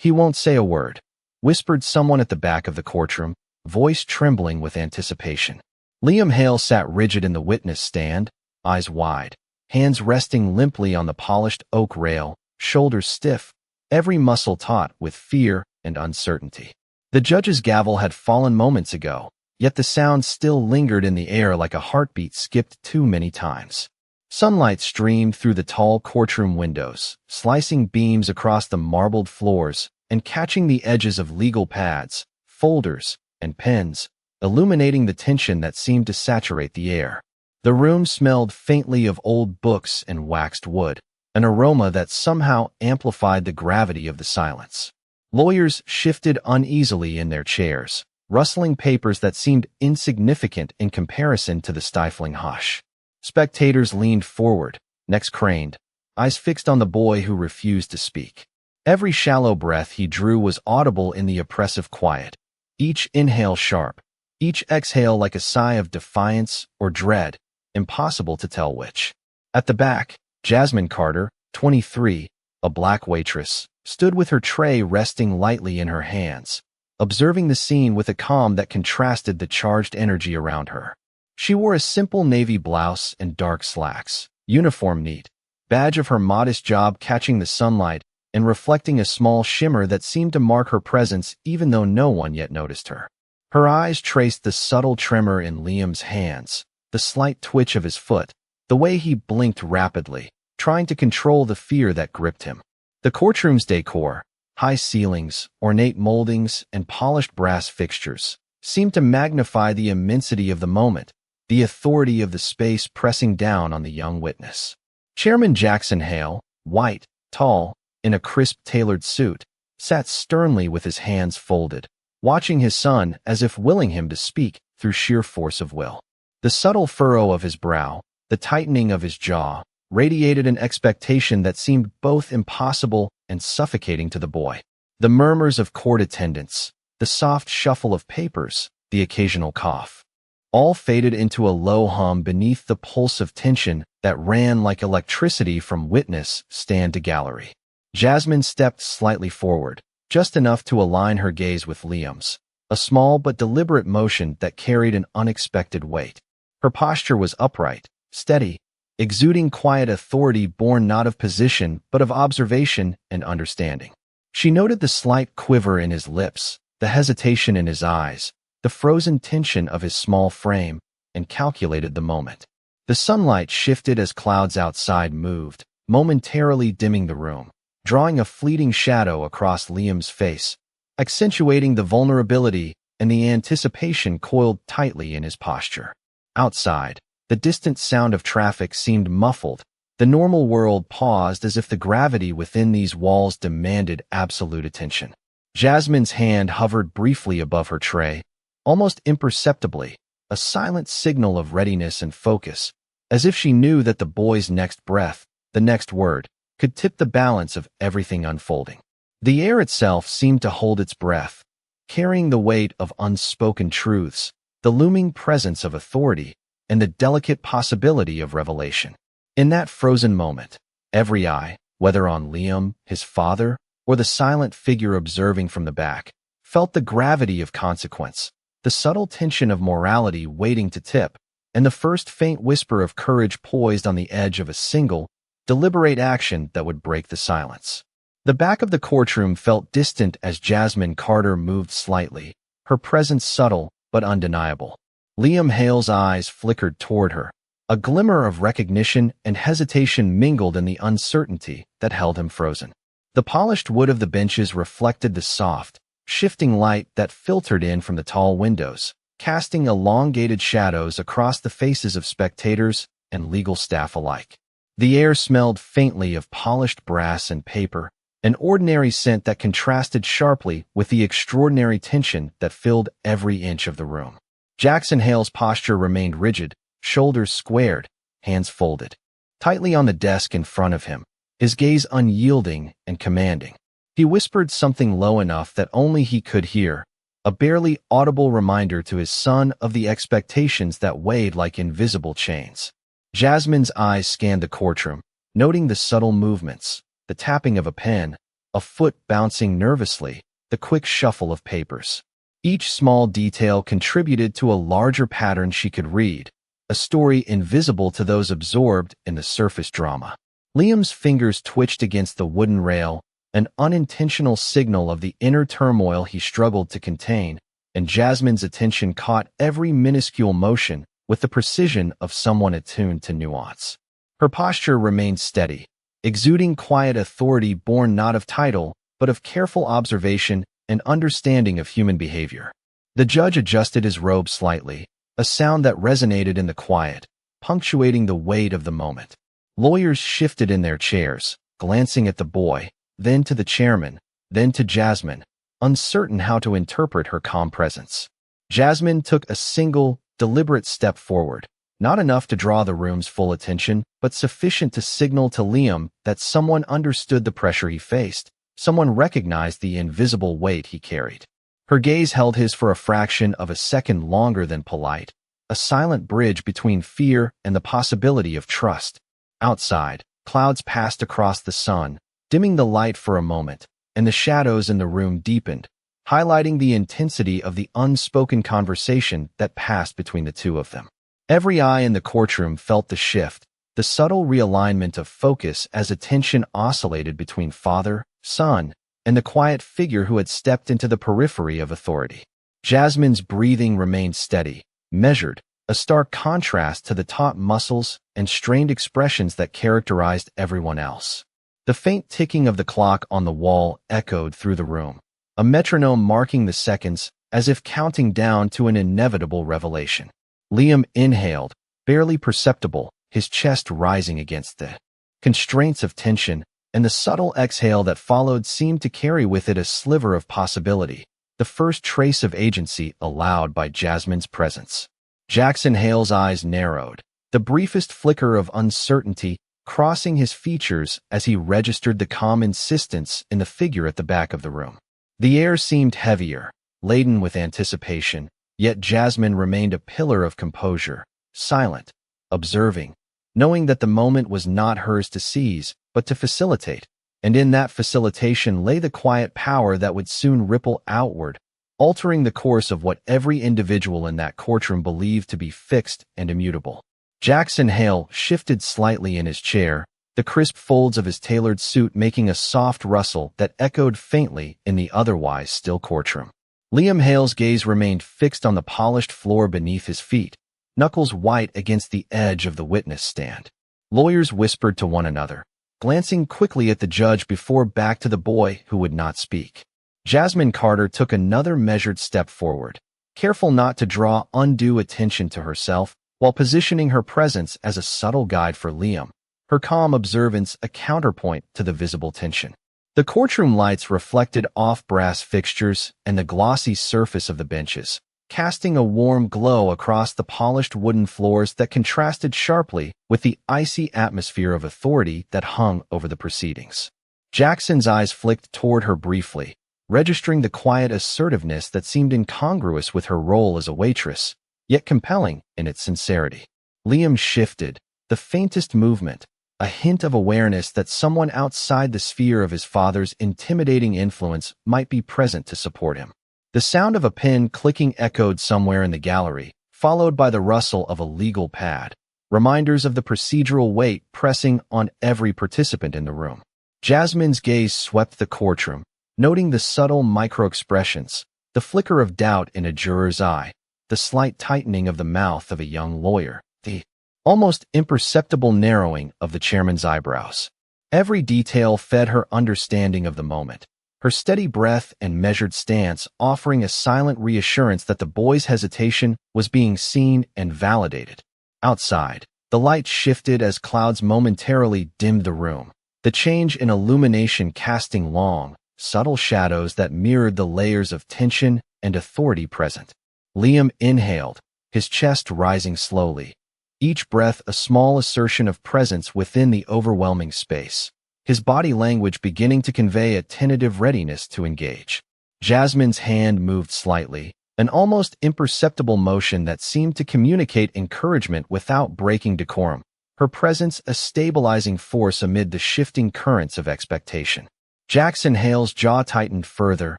"He won't say a word," whispered someone at the back of the courtroom, voice trembling with anticipation. Liam Hale sat rigid in the witness stand, eyes wide, hands resting limply on the polished oak rail, shoulders stiff, every muscle taut with fear and uncertainty. The judge's gavel had fallen moments ago, yet the sound still lingered in the air like a heartbeat skipped too many times. Sunlight streamed through the tall courtroom windows, slicing beams across the marbled floors and catching the edges of legal pads, folders, and pens, illuminating the tension that seemed to saturate the air. The room smelled faintly of old books and waxed wood, an aroma that somehow amplified the gravity of the silence. Lawyers shifted uneasily in their chairs, rustling papers that seemed insignificant in comparison to the stifling hush. Spectators leaned forward, necks craned, eyes fixed on the boy who refused to speak. Every shallow breath he drew was audible in the oppressive quiet, each inhale sharp, each exhale like a sigh of defiance or dread, impossible to tell which. At the back, Jasmine Carter, 23, a black waitress, stood with her tray resting lightly in her hands, observing the scene with a calm that contrasted the charged energy around her. She wore a simple navy blouse and dark slacks, uniform neat, badge of her modest job catching the sunlight and reflecting a small shimmer that seemed to mark her presence even though no one yet noticed her. Her eyes traced the subtle tremor in Liam's hands, the slight twitch of his foot, the way he blinked rapidly, trying to control the fear that gripped him. The courtroom's decor, high ceilings, ornate moldings, and polished brass fixtures, seemed to magnify the immensity of the moment, the authority of the space pressing down on the young witness. Chairman Jackson Hale, white, tall, in a crisp tailored suit, sat sternly with his hands folded, watching his son as if willing him to speak through sheer force of will. The subtle furrow of his brow, the tightening of his jaw, radiated an expectation that seemed both impossible and suffocating to the boy. The murmurs of court attendants, the soft shuffle of papers, the occasional cough, all faded into a low hum beneath the pulse of tension that ran like electricity from witness stand to gallery. Jasmine stepped slightly forward, just enough to align her gaze with Liam's, a small but deliberate motion that carried an unexpected weight. Her posture was upright, steady, exuding quiet authority born not of position but of observation and understanding. She noted the slight quiver in his lips, the hesitation in his eyes, the frozen tension of his small frame, and calculated the moment. The sunlight shifted as clouds outside moved, momentarily dimming the room, drawing a fleeting shadow across Liam's face, accentuating the vulnerability and the anticipation coiled tightly in his posture. Outside, the distant sound of traffic seemed muffled. The normal world paused as if the gravity within these walls demanded absolute attention. Jasmine's hand hovered briefly above her tray, almost imperceptibly, a silent signal of readiness and focus, as if she knew that the boy's next breath, the next word, could tip the balance of everything unfolding. The air itself seemed to hold its breath, carrying the weight of unspoken truths, the looming presence of authority, and the delicate possibility of revelation. In that frozen moment, every eye, whether on Liam, his father, or the silent figure observing from the back, felt the gravity of consequence, the subtle tension of morality waiting to tip, and the first faint whisper of courage poised on the edge of a single, deliberate action that would break the silence. The back of the courtroom felt distant as Jasmine Carter moved slightly, her presence subtle but undeniable. Liam Hale's eyes flickered toward her, a glimmer of recognition and hesitation mingled in the uncertainty that held him frozen. The polished wood of the benches reflected the soft, shifting light that filtered in from the tall windows, casting elongated shadows across the faces of spectators and legal staff alike. The air smelled faintly of polished brass and paper, an ordinary scent that contrasted sharply with the extraordinary tension that filled every inch of the room. Jackson Hale's posture remained rigid, shoulders squared, hands folded, tightly on the desk in front of him, his gaze unyielding and commanding. He whispered something low enough that only he could hear, a barely audible reminder to his son of the expectations that weighed like invisible chains. Jasmine's eyes scanned the courtroom, noting the subtle movements, the tapping of a pen, a foot bouncing nervously, the quick shuffle of papers. Each small detail contributed to a larger pattern she could read, a story invisible to those absorbed in the surface drama. Liam's fingers twitched against the wooden rail, an unintentional signal of the inner turmoil he struggled to contain, and Jasmine's attention caught every minuscule motion with the precision of someone attuned to nuance. Her posture remained steady, exuding quiet authority born not of title, but of careful observation and understanding of human behavior. The judge adjusted his robe slightly, a sound that resonated in the quiet, punctuating the weight of the moment. Lawyers shifted in their chairs, glancing at the boy, then to the chairman, then to Jasmine, uncertain how to interpret her calm presence. Jasmine took a single, deliberate step forward, not enough to draw the room's full attention, but sufficient to signal to Liam that someone understood the pressure he faced, someone recognized the invisible weight he carried. Her gaze held his for a fraction of a second longer than polite, a silent bridge between fear and the possibility of trust. Outside, clouds passed across the sun, dimming the light for a moment, and the shadows in the room deepened, highlighting the intensity of the unspoken conversation that passed between the two of them. Every eye in the courtroom felt the shift, the subtle realignment of focus as attention oscillated between father, son, and the quiet figure who had stepped into the periphery of authority. Jasmine's breathing remained steady, measured, a stark contrast to the taut muscles and strained expressions that characterized everyone else. The faint ticking of the clock on the wall echoed through the room, a metronome marking the seconds as if counting down to an inevitable revelation. Liam inhaled, barely perceptible, his chest rising against the constraints of tension, and the subtle exhale that followed seemed to carry with it a sliver of possibility, the first trace of agency allowed by Jasmine's presence. Jackson Hale's eyes narrowed, the briefest flicker of uncertainty crossing his features as he registered the calm insistence in the figure at the back of the room. The air seemed heavier, laden with anticipation, yet Jasmine remained a pillar of composure, silent, observing, knowing that the moment was not hers to seize, but to facilitate, and in that facilitation lay the quiet power that would soon ripple outward, altering the course of what every individual in that courtroom believed to be fixed and immutable. Jackson Hale shifted slightly in his chair, the crisp folds of his tailored suit making a soft rustle that echoed faintly in the otherwise still courtroom. Liam Hale's gaze remained fixed on the polished floor beneath his feet, knuckles white against the edge of the witness stand. Lawyers whispered to one another, glancing quickly at the judge before back to the boy who would not speak. Jasmine Carter took another measured step forward, careful not to draw undue attention to herself, while positioning her presence as a subtle guide for Liam, her calm observance a counterpoint to the visible tension. The courtroom lights reflected off brass fixtures and the glossy surface of the benches, casting a warm glow across the polished wooden floors that contrasted sharply with the icy atmosphere of authority that hung over the proceedings. Jackson's eyes flicked toward her briefly, registering the quiet assertiveness that seemed incongruous with her role as a waitress, yet compelling in its sincerity. Liam shifted, the faintest movement, a hint of awareness that someone outside the sphere of his father's intimidating influence might be present to support him. The sound of a pen clicking echoed somewhere in the gallery, followed by the rustle of a legal pad, reminders of the procedural weight pressing on every participant in the room. Jasmine's gaze swept the courtroom, noting the subtle micro-expressions, the flicker of doubt in a juror's eye, the slight tightening of the mouth of a young lawyer, the almost imperceptible narrowing of the chairman's eyebrows. Every detail fed her understanding of the moment, her steady breath and measured stance offering a silent reassurance that the boy's hesitation was being seen and validated. Outside, the light shifted as clouds momentarily dimmed the room, the change in illumination casting long, subtle shadows that mirrored the layers of tension and authority present. Liam inhaled, his chest rising slowly, each breath a small assertion of presence within the overwhelming space, his body language beginning to convey a tentative readiness to engage. Jasmine's hand moved slightly, an almost imperceptible motion that seemed to communicate encouragement without breaking decorum, her presence a stabilizing force amid the shifting currents of expectation. Jackson Hale's jaw tightened further,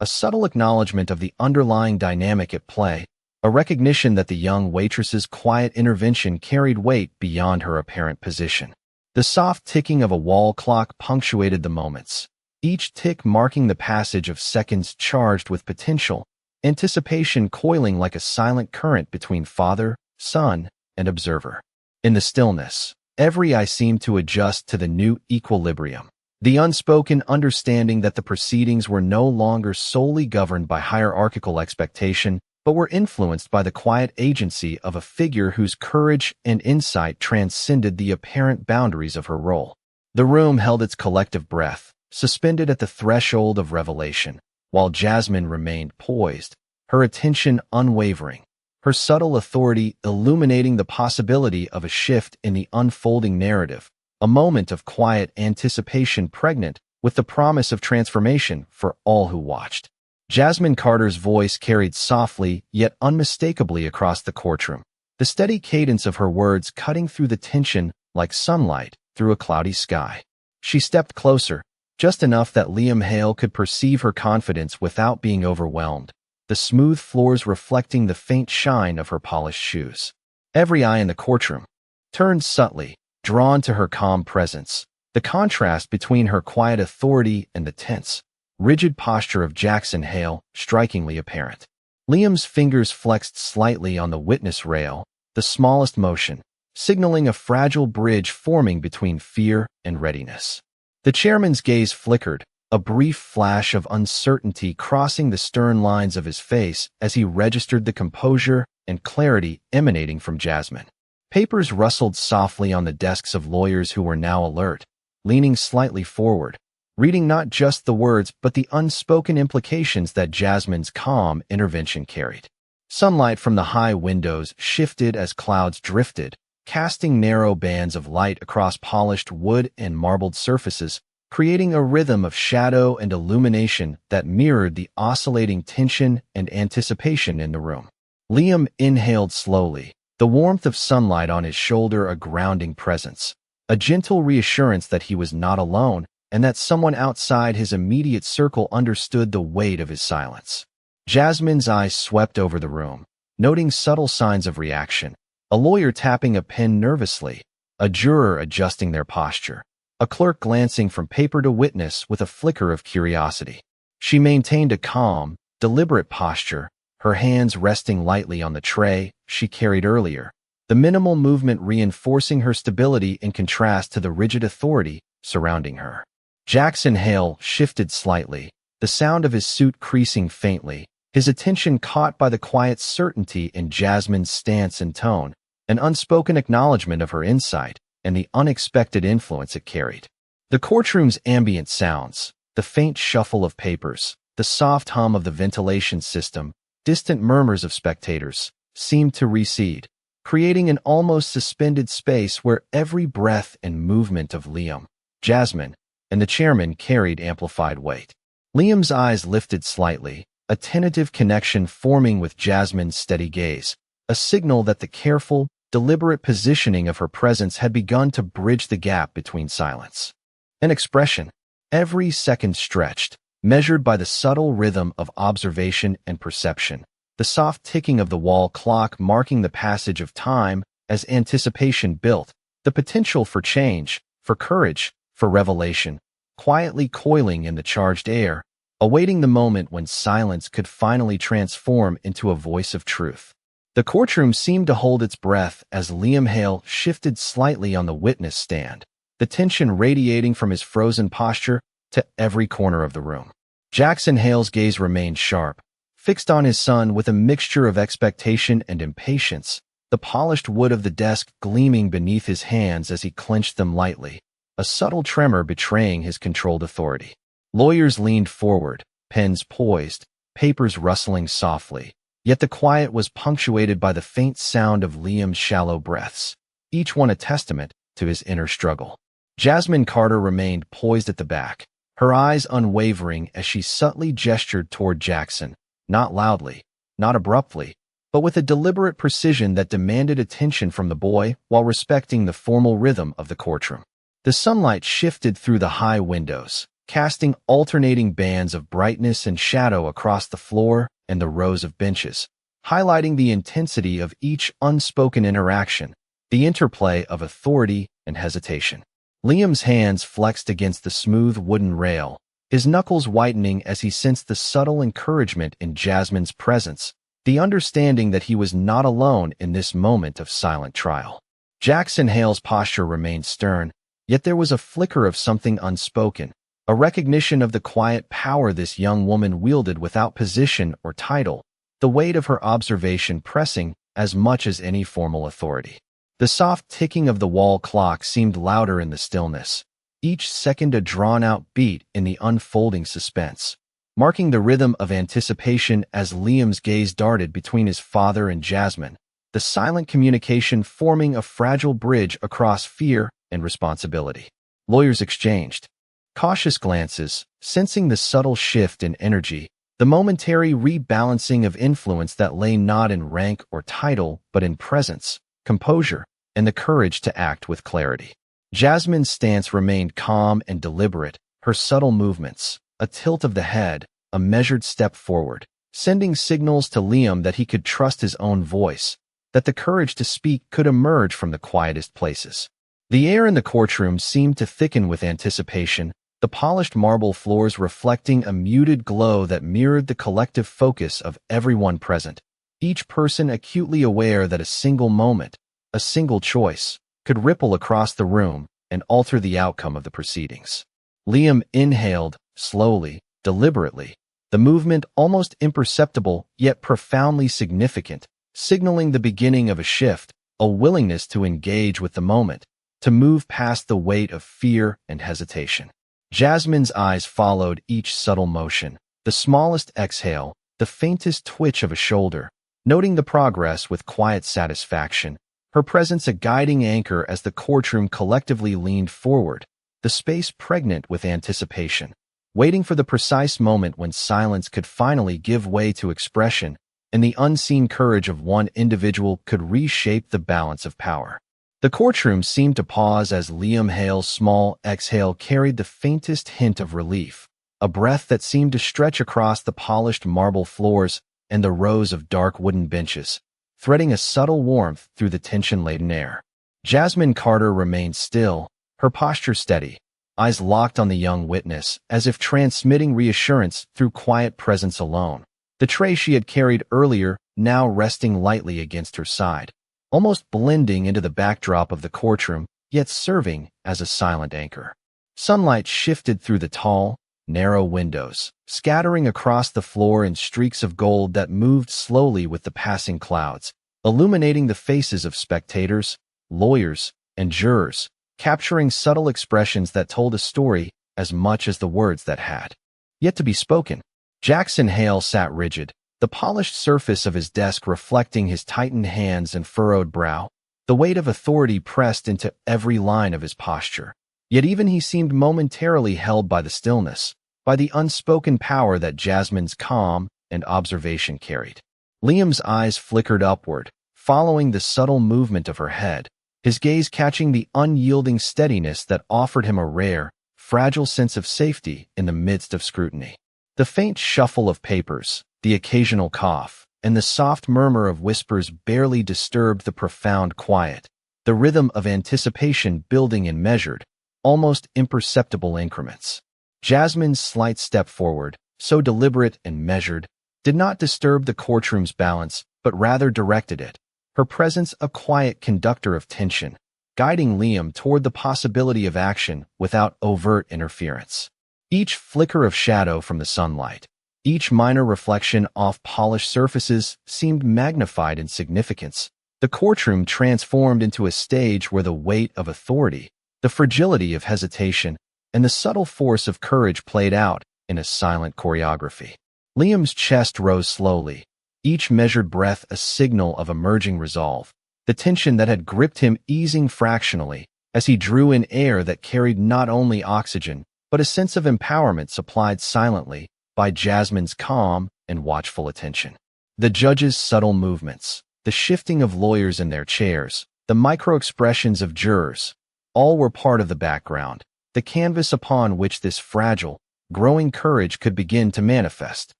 a subtle acknowledgement of the underlying dynamic at play, a recognition that the young waitress's quiet intervention carried weight beyond her apparent position. The soft ticking of a wall clock punctuated the moments, each tick marking the passage of seconds charged with potential, anticipation coiling like a silent current between father, son, and observer. In the stillness, every eye seemed to adjust to the new equilibrium, the unspoken understanding that the proceedings were no longer solely governed by hierarchical expectation, but were influenced by the quiet agency of a figure whose courage and insight transcended the apparent boundaries of her role. The room held its collective breath, suspended at the threshold of revelation, while Jasmine remained poised, her attention unwavering, her subtle authority illuminating the possibility of a shift in the unfolding narrative, a moment of quiet anticipation pregnant with the promise of transformation for all who watched. Jasmine Carter's voice carried softly yet unmistakably across the courtroom, the steady cadence of her words cutting through the tension like sunlight through a cloudy sky. She stepped closer, just enough that Liam Hale could perceive her confidence without being overwhelmed, the smooth floors reflecting the faint shine of her polished shoes. Every eye in the courtroom turned subtly, drawn to her calm presence, the contrast between her quiet authority and the tense, rigid posture of Jackson Hale strikingly apparent. Liam's fingers flexed slightly on the witness rail, the smallest motion, signaling a fragile bridge forming between fear and readiness. The chairman's gaze flickered, a brief flash of uncertainty crossing the stern lines of his face as he registered the composure and clarity emanating from Jasmine. Papers rustled softly on the desks of lawyers who were now alert, leaning slightly forward, reading not just the words but the unspoken implications that Jasmine's calm intervention carried. Sunlight from the high windows shifted as clouds drifted, casting narrow bands of light across polished wood and marbled surfaces, creating a rhythm of shadow and illumination that mirrored the oscillating tension and anticipation in the room. Liam inhaled slowly, the warmth of sunlight on his shoulder a grounding presence, a gentle reassurance that he was not alone and that someone outside his immediate circle understood the weight of his silence. Jasmine's eyes swept over the room, noting subtle signs of reaction, a lawyer tapping a pen nervously, a juror adjusting their posture, a clerk glancing from paper to witness with a flicker of curiosity. She maintained a calm, deliberate posture, her hands resting lightly on the tray she carried earlier, the minimal movement reinforcing her stability in contrast to the rigid authority surrounding her. Jackson Hale shifted slightly, the sound of his suit creasing faintly, his attention caught by the quiet certainty in Jasmine's stance and tone, an unspoken acknowledgement of her insight and the unexpected influence it carried. The courtroom's ambient sounds, the faint shuffle of papers, the soft hum of the ventilation system, distant murmurs of spectators, seemed to recede, creating an almost suspended space where every breath and movement of Liam, Jasmine, and the chairman carried amplified weight. Liam's eyes lifted slightly, a tentative connection forming with Jasmine's steady gaze, a signal that the careful, deliberate positioning of her presence had begun to bridge the gap between silence and expression. Every second stretched, measured by the subtle rhythm of observation and perception, the soft ticking of the wall clock marking the passage of time as anticipation built, the potential for change, for courage, for revelation, quietly coiling in the charged air, awaiting the moment when silence could finally transform into a voice of truth. The courtroom seemed to hold its breath as Liam Hale shifted slightly on the witness stand, the tension radiating from his frozen posture to every corner of the room. Jackson Hale's gaze remained sharp, fixed on his son with a mixture of expectation and impatience, the polished wood of the desk gleaming beneath his hands as he clenched them lightly, a subtle tremor betraying his controlled authority. Lawyers leaned forward, pens poised, papers rustling softly, yet the quiet was punctuated by the faint sound of Liam's shallow breaths, each one a testament to his inner struggle. Jasmine Carter remained poised at the back, her eyes unwavering as she subtly gestured toward Jackson, not loudly, not abruptly, but with a deliberate precision that demanded attention from the boy while respecting the formal rhythm of the courtroom. The sunlight shifted through the high windows, casting alternating bands of brightness and shadow across the floor and the rows of benches, highlighting the intensity of each unspoken interaction, the interplay of authority and hesitation. Liam's hands flexed against the smooth wooden rail, his knuckles whitening as he sensed the subtle encouragement in Jasmine's presence, the understanding that he was not alone in this moment of silent trial. Jackson Hale's posture remained stern, yet there was a flicker of something unspoken, a recognition of the quiet power this young woman wielded without position or title, the weight of her observation pressing as much as any formal authority. The soft ticking of the wall clock seemed louder in the stillness, each second a drawn-out beat in the unfolding suspense, marking the rhythm of anticipation as Liam's gaze darted between his father and Jasmine, the silent communication forming a fragile bridge across fear and responsibility. Lawyers exchanged cautious glances, sensing the subtle shift in energy, the momentary rebalancing of influence that lay not in rank or title but in presence, composure, and the courage to act with clarity. Jasmine's stance remained calm and deliberate, her subtle movements, a tilt of the head, a measured step forward, sending signals to Liam that he could trust his own voice, that the courage to speak could emerge from the quietest places. The air in the courtroom seemed to thicken with anticipation, the polished marble floors reflecting a muted glow that mirrored the collective focus of everyone present, each person acutely aware that a single moment, a single choice, could ripple across the room and alter the outcome of the proceedings. Liam inhaled, slowly, deliberately, the movement almost imperceptible yet profoundly significant, signaling the beginning of a shift, a willingness to engage with the moment, to move past the weight of fear and hesitation. Jasmine's eyes followed each subtle motion, the smallest exhale, the faintest twitch of a shoulder, noting the progress with quiet satisfaction, her presence a guiding anchor as the courtroom collectively leaned forward, the space pregnant with anticipation, waiting for the precise moment when silence could finally give way to expression and the unseen courage of one individual could reshape the balance of power. The courtroom seemed to pause as Liam Hale's small exhale carried the faintest hint of relief, a breath that seemed to stretch across the polished marble floors and the rows of dark wooden benches, threading a subtle warmth through the tension-laden air. Jasmine Carter remained still, her posture steady, eyes locked on the young witness, as if transmitting reassurance through quiet presence alone. The tray she had carried earlier now resting lightly against her side, almost blending into the backdrop of the courtroom, yet serving as a silent anchor. Sunlight shifted through the tall, narrow windows, scattering across the floor in streaks of gold that moved slowly with the passing clouds, illuminating the faces of spectators, lawyers, and jurors, capturing subtle expressions that told a story as much as the words that had yet to be spoken. Jackson Hale sat rigid, the polished surface of his desk reflecting his tightened hands and furrowed brow, the weight of authority pressed into every line of his posture. Yet even he seemed momentarily held by the stillness, by the unspoken power that Jasmine's calm and observation carried. Liam's eyes flickered upward, following the subtle movement of her head, his gaze catching the unyielding steadiness that offered him a rare, fragile sense of safety in the midst of scrutiny. The faint shuffle of papers, the occasional cough, and the soft murmur of whispers barely disturbed the profound quiet, the rhythm of anticipation building in measured, almost imperceptible increments. Jasmine's slight step forward, so deliberate and measured, did not disturb the courtroom's balance, but rather directed it, her presence a quiet conductor of tension, guiding Liam toward the possibility of action without overt interference. Each flicker of shadow from the sunlight, each minor reflection off polished surfaces seemed magnified in significance. The courtroom transformed into a stage where the weight of authority, the fragility of hesitation, and the subtle force of courage played out in a silent choreography. Liam's chest rose slowly, each measured breath a signal of emerging resolve, the tension that had gripped him easing fractionally as he drew in air that carried not only oxygen, but a sense of empowerment supplied silently by Jasmine's calm and watchful attention. The judge's subtle movements, the shifting of lawyers in their chairs, the micro-expressions of jurors, all were part of the background, the canvas upon which this fragile, growing courage could begin to manifest.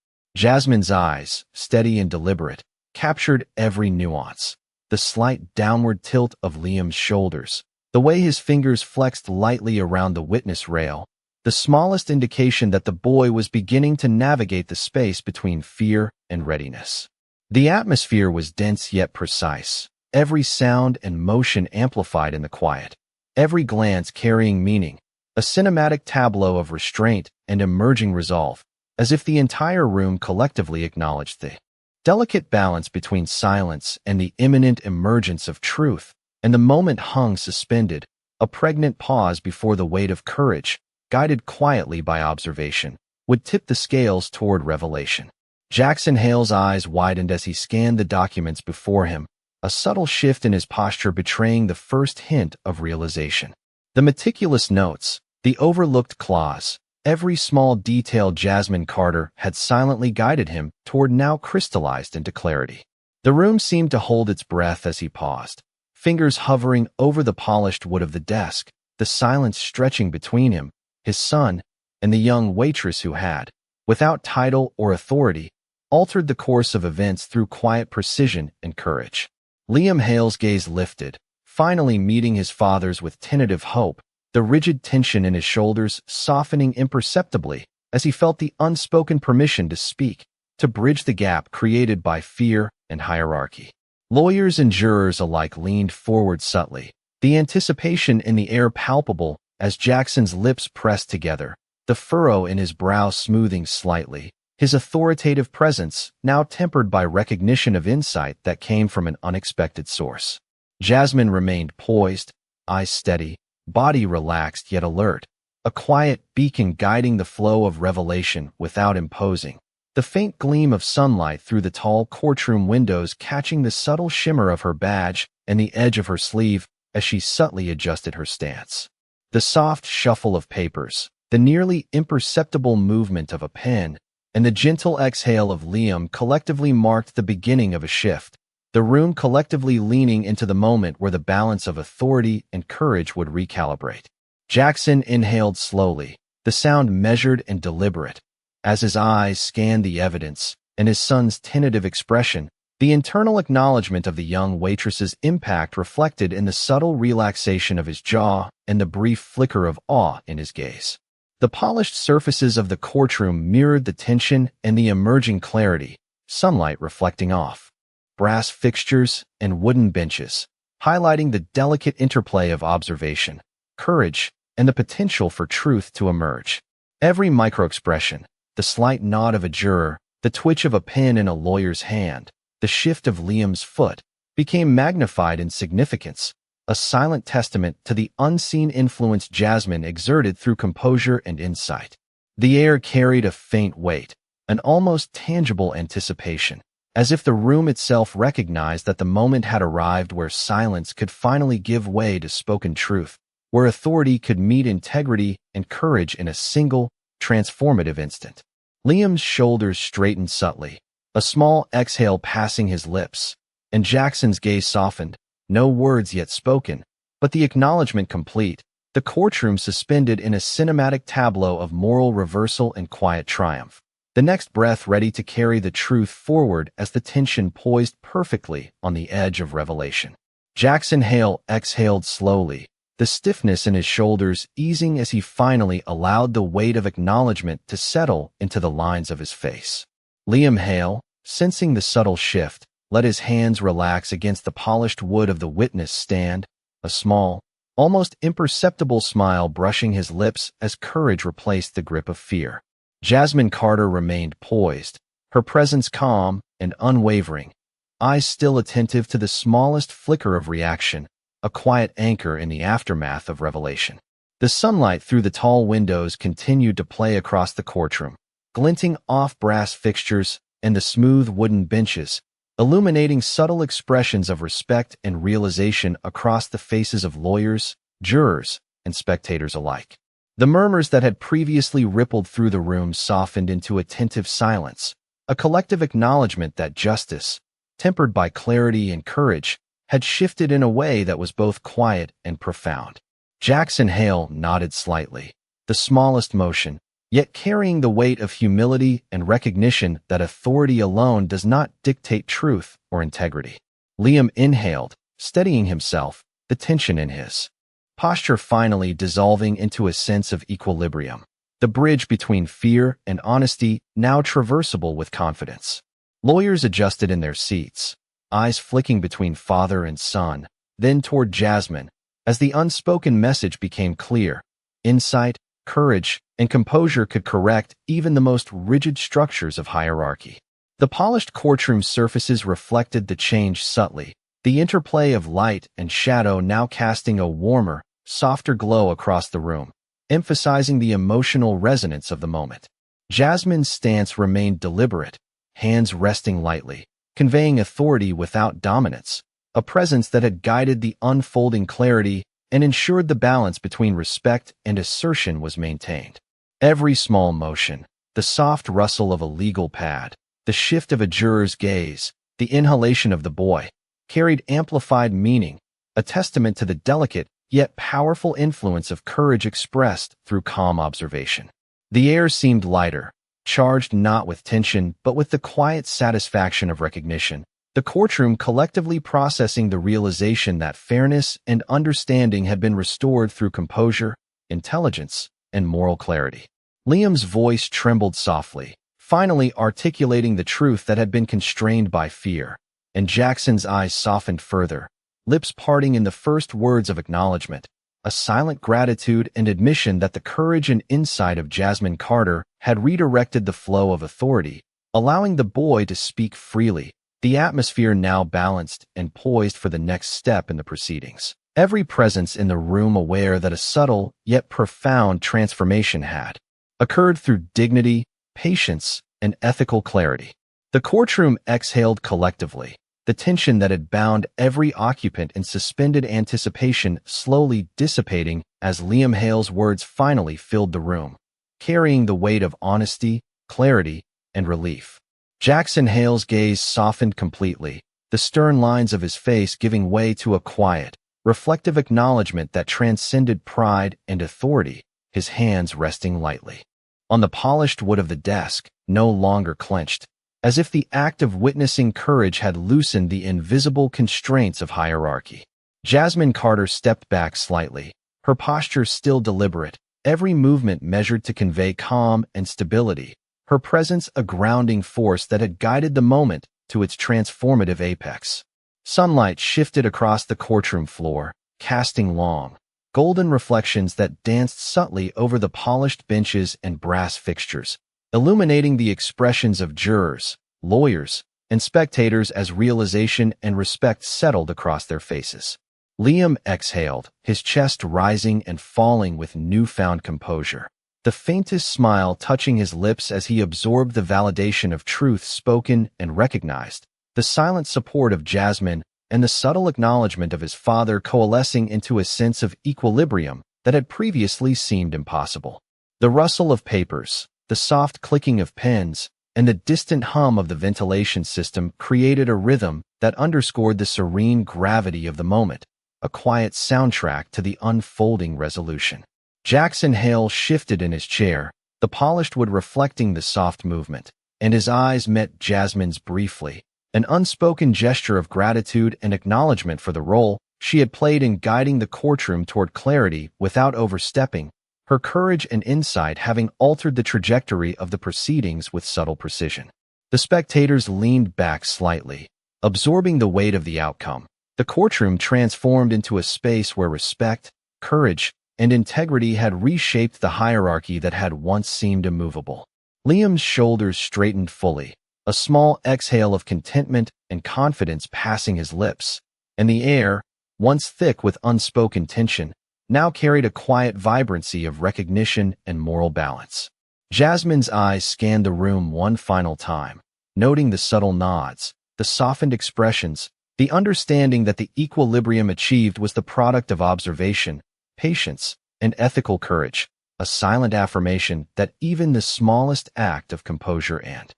Jasmine's eyes, steady and deliberate, captured every nuance. The slight downward tilt of Liam's shoulders, the way his fingers flexed lightly around the witness rail, the smallest indication that the boy was beginning to navigate the space between fear and readiness. The atmosphere was dense yet precise, every sound and motion amplified in the quiet, every glance carrying meaning, a cinematic tableau of restraint and emerging resolve, as if the entire room collectively acknowledged the delicate balance between silence and the imminent emergence of truth, and the moment hung suspended, a pregnant pause before the weight of courage, guided quietly by observation, would tip the scales toward revelation. Jackson Hale's eyes widened as he scanned the documents before him, a subtle shift in his posture betraying the first hint of realization. The meticulous notes, the overlooked clause, every small detail Jasmine Carter had silently guided him toward now crystallized into clarity. The room seemed to hold its breath as he paused, fingers hovering over the polished wood of the desk, the silence stretching between him, his son, and the young waitress who had, without title or authority, altered the course of events through quiet precision and courage. Liam Hale's gaze lifted, finally meeting his father's with tentative hope, the rigid tension in his shoulders softening imperceptibly as he felt the unspoken permission to speak, to bridge the gap created by fear and hierarchy. Lawyers and jurors alike leaned forward subtly, the anticipation in the air palpable as Jackson's lips pressed together, the furrow in his brow smoothing slightly, his authoritative presence now tempered by recognition of insight that came from an unexpected source. Jasmine remained poised, eyes steady, body relaxed yet alert, a quiet beacon guiding the flow of revelation without imposing, the faint gleam of sunlight through the tall courtroom windows catching the subtle shimmer of her badge and the edge of her sleeve as she subtly adjusted her stance. The soft shuffle of papers, the nearly imperceptible movement of a pen, and the gentle exhale of Liam collectively marked the beginning of a shift, the room collectively leaning into the moment where the balance of authority and courage would recalibrate. Jackson inhaled slowly, the sound measured and deliberate. As his eyes scanned the evidence, and his son's tentative expression, the internal acknowledgement of the young waitress's impact reflected in the subtle relaxation of his jaw and the brief flicker of awe in his gaze. The polished surfaces of the courtroom mirrored the tension and the emerging clarity, sunlight reflecting off brass fixtures and wooden benches, highlighting the delicate interplay of observation, courage, and the potential for truth to emerge. Every microexpression, the slight nod of a juror, the twitch of a pen in a lawyer's hand, the shift of Liam's foot, became magnified in significance, a silent testament to the unseen influence Jasmine exerted through composure and insight. The air carried a faint weight, an almost tangible anticipation, as if the room itself recognized that the moment had arrived where silence could finally give way to spoken truth, where authority could meet integrity and courage in a single, transformative instant. Liam's shoulders straightened subtly, a small exhale passing his lips, and Jackson's gaze softened, no words yet spoken, but the acknowledgement complete, the courtroom suspended in a cinematic tableau of moral reversal and quiet triumph. The next breath ready to carry the truth forward as the tension poised perfectly on the edge of revelation. Jackson Hale exhaled slowly, the stiffness in his shoulders easing as he finally allowed the weight of acknowledgement to settle into the lines of his face. Liam Hale, sensing the subtle shift, let his hands relax against the polished wood of the witness stand, a small, almost imperceptible smile brushing his lips as courage replaced the grip of fear. Jasmine Carter remained poised, her presence calm and unwavering, eyes still attentive to the smallest flicker of reaction, a quiet anchor in the aftermath of revelation. The sunlight through the tall windows continued to play across the courtroom, glinting off brass fixtures and the smooth wooden benches, illuminating subtle expressions of respect and realization across the faces of lawyers, jurors, and spectators alike. The murmurs that had previously rippled through the room softened into attentive silence, a collective acknowledgement that justice, tempered by clarity and courage, had shifted in a way that was both quiet and profound. Jackson Hale nodded slightly, the smallest motion, yet carrying the weight of humility and recognition that authority alone does not dictate truth or integrity. Liam inhaled, steadying himself, the tension in his posture finally dissolving into a sense of equilibrium, the bridge between fear and honesty now traversable with confidence. Lawyers adjusted in their seats, eyes flicking between father and son, then toward Jasmine, as the unspoken message became clear. Insight, courage, and composure could correct even the most rigid structures of hierarchy. The polished courtroom surfaces reflected the change subtly, the interplay of light and shadow now casting a warmer, softer glow across the room, emphasizing the emotional resonance of the moment. Jasmine's stance remained deliberate, hands resting lightly, conveying authority without dominance, a presence that had guided the unfolding clarity and ensured the balance between respect and assertion was maintained. Every small motion, the soft rustle of a legal pad, the shift of a juror's gaze, the inhalation of the boy, carried amplified meaning, a testament to the delicate yet powerful influence of courage expressed through calm observation. The air seemed lighter, charged not with tension but with the quiet satisfaction of recognition, the courtroom collectively processing the realization that fairness and understanding had been restored through composure, intelligence, and moral clarity. Liam's voice trembled softly, finally articulating the truth that had been constrained by fear, and Jackson's eyes softened further, lips parting in the first words of acknowledgement, a silent gratitude and admission that the courage and insight of Jasmine Carter had redirected the flow of authority, allowing the boy to speak freely, the atmosphere now balanced and poised for the next step in the proceedings. Every presence in the room aware that a subtle yet profound transformation had occurred through dignity, patience, and ethical clarity. The courtroom exhaled collectively, the tension that had bound every occupant in suspended anticipation slowly dissipating as Liam Hale's words finally filled the room, carrying the weight of honesty, clarity, and relief. Jackson Hale's gaze softened completely, the stern lines of his face giving way to a quiet, reflective acknowledgement that transcended pride and authority, his hands resting lightly on the polished wood of the desk, no longer clenched, as if the act of witnessing courage had loosened the invisible constraints of hierarchy. Jasmine Carter stepped back slightly, her posture still deliberate, every movement measured to convey calm and stability, her presence a grounding force that had guided the moment to its transformative apex. Sunlight shifted across the courtroom floor, casting long, golden reflections that danced subtly over the polished benches and brass fixtures, illuminating the expressions of jurors, lawyers, and spectators as realization and respect settled across their faces. Liam exhaled, his chest rising and falling with newfound composure, the faintest smile touching his lips as he absorbed the validation of truth spoken and recognized, the silent support of Jasmine, and the subtle acknowledgement of his father coalescing into a sense of equilibrium that had previously seemed impossible. The rustle of papers, the soft clicking of pens, and the distant hum of the ventilation system created a rhythm that underscored the serene gravity of the moment, a quiet soundtrack to the unfolding resolution. Jackson Hale shifted in his chair, the polished wood reflecting the soft movement, and his eyes met Jasmine's briefly, an unspoken gesture of gratitude and acknowledgement for the role she had played in guiding the courtroom toward clarity without overstepping, her courage and insight having altered the trajectory of the proceedings with subtle precision. The spectators leaned back slightly, absorbing the weight of the outcome. The courtroom transformed into a space where respect, courage, and integrity had reshaped the hierarchy that had once seemed immovable. Liam's shoulders straightened fully, a small exhale of contentment and confidence passing his lips, and the air, once thick with unspoken tension, now carried a quiet vibrancy of recognition and moral balance. Jasmine's eyes scanned the room one final time, noting the subtle nods, the softened expressions, the understanding that the equilibrium achieved was the product of observation, patience, and ethical courage, a silent affirmation that even the smallest act of composure and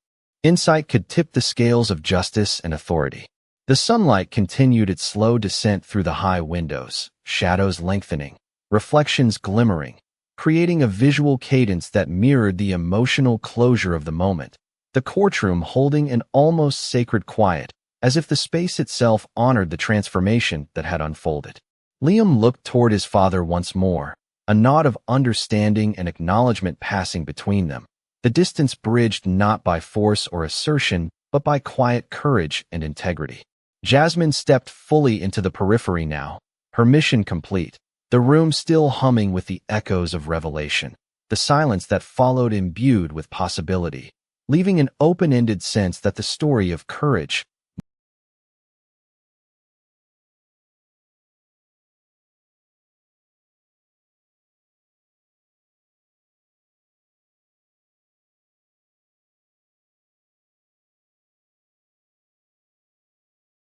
insight could tip the scales of justice and authority. The sunlight continued its slow descent through the high windows, shadows lengthening, reflections glimmering, creating a visual cadence that mirrored the emotional closure of the moment. The courtroom holding an almost sacred quiet, as if the space itself honored the transformation that had unfolded. Liam looked toward his father once more, a nod of understanding and acknowledgement passing between them. The distance bridged not by force or assertion, but by quiet courage and integrity. Jasmine stepped fully into the periphery now, her mission complete, the room still humming with the echoes of revelation, the silence that followed imbued with possibility, leaving an open-ended sense that the story of courage,